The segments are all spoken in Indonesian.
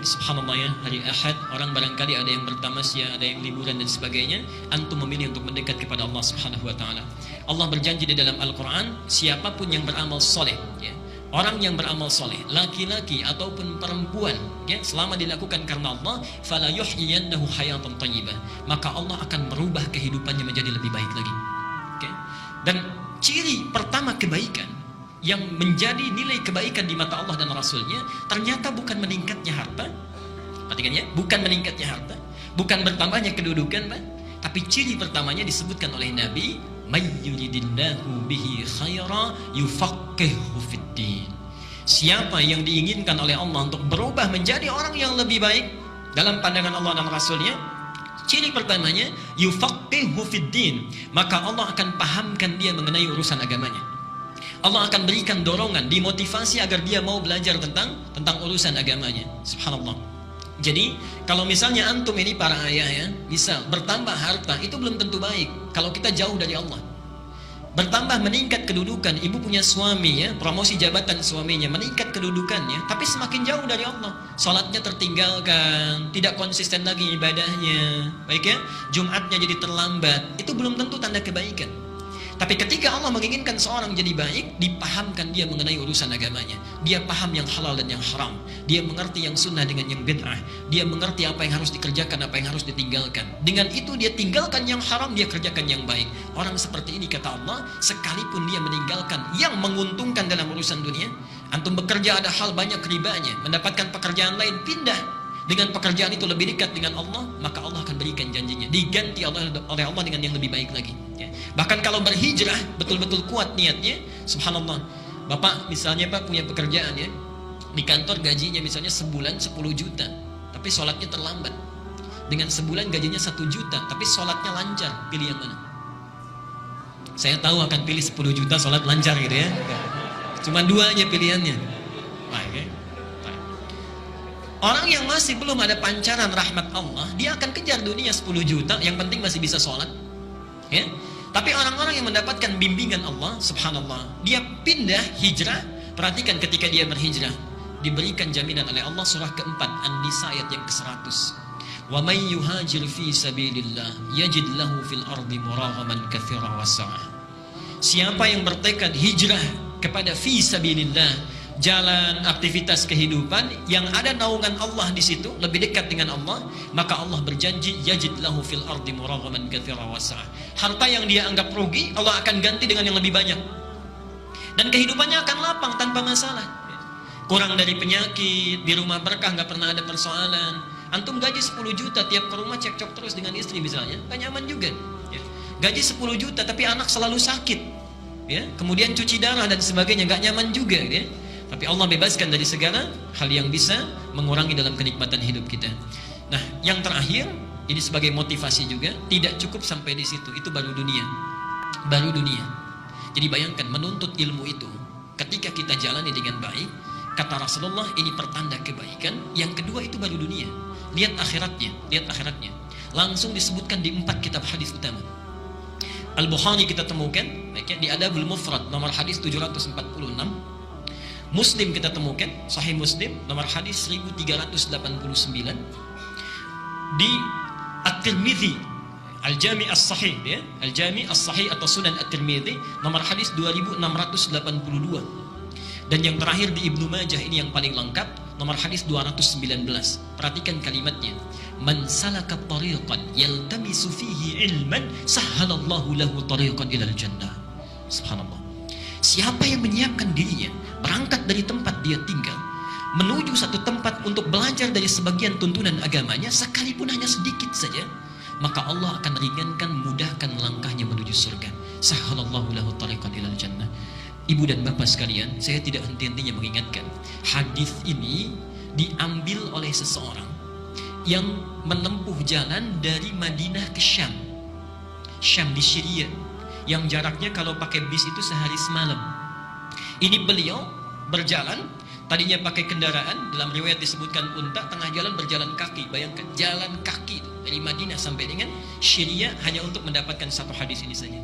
subhanallah ya, hari Ahad orang barangkali ada yang bertamasya, ada yang liburan dan sebagainya, antum memilih untuk mendekat kepada Allah Subhanahu wa taala. Allah berjanji di dalam Al-Qur'an, siapapun yang beramal soleh ya, orang yang beramal soleh, laki-laki ataupun perempuan ya, selama dilakukan karena Allah, fala yuhyiyannahu hayatan thayyibah, maka Allah akan merubah kehidupannya menjadi lebih baik lagi. Oke. Dan ciri pertama kebaikan yang menjadi nilai kebaikan di mata Allah dan Rasulnya, ternyata bukan meningkatnya harta, perhatikan ya, bukan meningkatnya harta, bukan bertambahnya kedudukan, tapi ciri pertamanya disebutkan oleh Nabi, may yuridillahu bihi khaira yufaqqihhu fiddin. Siapa yang diinginkan oleh Allah untuk berubah menjadi orang yang lebih baik dalam pandangan Allah dan Rasulnya, ciri pertamanya yufaqqihhu fiddin, maka Allah akan pahamkan dia mengenai urusan agamanya. Allah akan berikan dorongan, dimotivasi agar dia mau belajar tentang urusan agamanya. Subhanallah. Jadi kalau misalnya antum ini para ayah ya, misal bertambah harta itu belum tentu baik kalau kita jauh dari Allah. Bertambah meningkat kedudukan, ibu punya suami ya, promosi jabatan suaminya, meningkat kedudukannya, tapi semakin jauh dari Allah. Salatnya tertinggalkan, tidak konsisten lagi ibadahnya, baik ya, Jumatnya jadi terlambat, itu belum tentu tanda kebaikan. Tapi ketika Allah menginginkan seorang jadi baik, dipahamkan dia mengenai urusan agamanya. Dia paham yang halal dan yang haram. Dia mengerti yang sunnah dengan yang bid'ah. Dia mengerti apa yang harus dikerjakan, apa yang harus ditinggalkan. Dengan itu dia tinggalkan yang haram, dia kerjakan yang baik. Orang seperti ini kata Allah, sekalipun dia meninggalkan yang menguntungkan dalam urusan dunia, antum bekerja ada hal banyak ribanya, mendapatkan pekerjaan lain, pindah. Dengan pekerjaan itu lebih dekat dengan Allah, maka Allah akan berikan janjinya, diganti oleh Allah dengan yang lebih baik lagi ya. Bahkan kalau berhijrah betul-betul kuat niatnya, subhanallah. Bapak misalnya Pak punya pekerjaan ya, di kantor gajinya misalnya sebulan 10 juta, tapi sholatnya terlambat. Dengan sebulan gajinya 1 juta, tapi sholatnya lancar, pilih yang mana? Saya tahu akan pilih 10 juta sholat lancar gitu ya. Cuma dua aja pilihannya. Baik ya. Orang yang masih belum ada pancaran rahmat Allah, dia akan kejar dunia 10 juta, yang penting masih bisa sholat ya. Tapi orang-orang yang mendapatkan bimbingan Allah, subhanallah, dia pindah hijrah. Perhatikan ketika dia berhijrah, diberikan jaminan oleh Allah, surah keempat An-Nisa ayat yang ke-100, wa may yuhajir fi sabilillah yajid lahu fil ardi muraghaman katsira wa sa'ah. Siapa yang bertekad hijrah kepada fi sabilillah, jalan aktivitas kehidupan yang ada naungan Allah di situ, lebih dekat dengan Allah, maka Allah berjanji yajid lahu fil ardi muraghaman katsira wa sa'ah. Harta yang dia anggap rugi, Allah akan ganti dengan yang lebih banyak. Dan kehidupannya akan lapang tanpa masalah. Kurang dari penyakit, di rumah berkah, nggak pernah ada persoalan. Antum gaji 10 juta, tiap ke rumah cekcok terus dengan istri misalnya, nggak nyaman juga ya. Gaji 10 juta tapi anak selalu sakit ya, kemudian cuci darah dan sebagainya, nggak nyaman juga ya. Tapi Allah bebaskan dari segala hal yang bisa mengurangi dalam kenikmatan hidup kita. Nah, yang terakhir, ini sebagai motivasi juga, tidak cukup sampai di situ, itu baru dunia. Baru dunia. Jadi bayangkan menuntut ilmu itu, ketika kita jalani dengan baik, kata Rasulullah, ini pertanda kebaikan. Yang kedua itu baru dunia. Lihat akhiratnya, lihat akhiratnya. Langsung disebutkan di 4 kitab hadis utama. Al-Bukhari kita temukan, di Adabul Mufrad, nomor hadis 746. Muslim kita temukan, Sahih Muslim nomor hadis 1389. Di At-Tirmidzi Al-Jami' As-Sahih ya, Al-Jami' As-Sahih atau Sunan At-Tirmidzi nomor hadis 2682. Dan yang terakhir di Ibnu Majah, ini yang paling lengkap, nomor hadis 219. Perhatikan kalimatnya, man salaka tariqan yaltamisu fihi ilman sahhalallahu lahu tariqan ilal jannah. Subhanallah. Siapa yang menyiapkan dirinya berangkat dari tempat dia tinggal menuju satu tempat untuk belajar dari sebagian tuntunan agamanya, sekalipun hanya sedikit saja, maka Allah akan ringankan, mudahkan langkahnya menuju surga. Sahhalallahu lahu tariqan ilal jannah. Ibu dan bapak sekalian, saya tidak henti-hentinya mengingatkan, hadis ini diambil oleh seseorang yang menempuh jalan dari Madinah ke Syam. Syam di Syria, yang jaraknya kalau pakai bis itu sehari semalam. Ini beliau berjalan, tadinya pakai kendaraan, dalam riwayat disebutkan unta, tengah jalan berjalan kaki. Bayangkan, jalan kaki dari Madinah sampai dengan Syria hanya untuk mendapatkan satu hadis ini saja.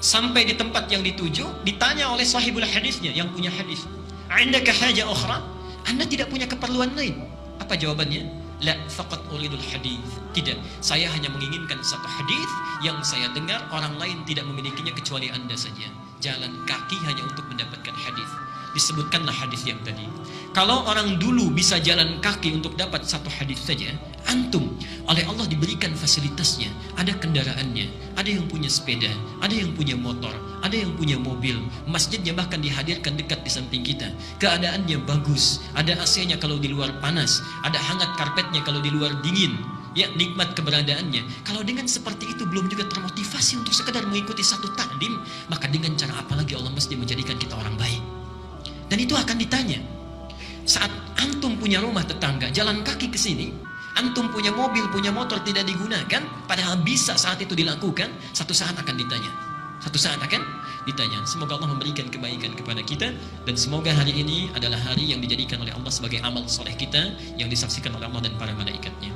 Sampai di tempat yang dituju, ditanya oleh sahibul hadisnya, yang punya hadis, "Indaka haja ukhra?" Anda tidak punya keperluan lain? Apa Apa jawabannya? La faqat uridul hadith. Tidak, saya hanya menginginkan satu hadith yang saya dengar orang lain tidak memilikinya kecuali Anda saja. Jalan kaki hanya untuk mendapatkan hadith. Disebutkanlah hadis yang tadi. Kalau orang dulu bisa jalan kaki untuk dapat satu hadis saja, antum oleh Allah diberikan fasilitasnya, ada kendaraannya, ada yang punya sepeda, ada yang punya motor, ada yang punya mobil, masjidnya bahkan dihadirkan dekat di samping kita, keadaannya bagus, ada AC-nya kalau di luar panas, ada hangat karpetnya kalau di luar dingin. Ya, nikmat keberadaannya. Kalau dengan seperti itu belum juga termotivasi untuk sekedar mengikuti satu takdim, maka dengan cara apa lagi Allah mesti menjadikan kita orang baik? Dan itu akan ditanya. Saat antum punya rumah tetangga, jalan kaki ke sini, antum punya mobil, punya motor tidak digunakan, padahal bisa saat itu dilakukan, satu saat akan ditanya. Satu saat akan ditanya. Semoga Allah memberikan kebaikan kepada kita, dan semoga hari ini adalah hari yang dijadikan oleh Allah sebagai amal soleh kita yang disaksikan oleh Allah dan para malaikatnya.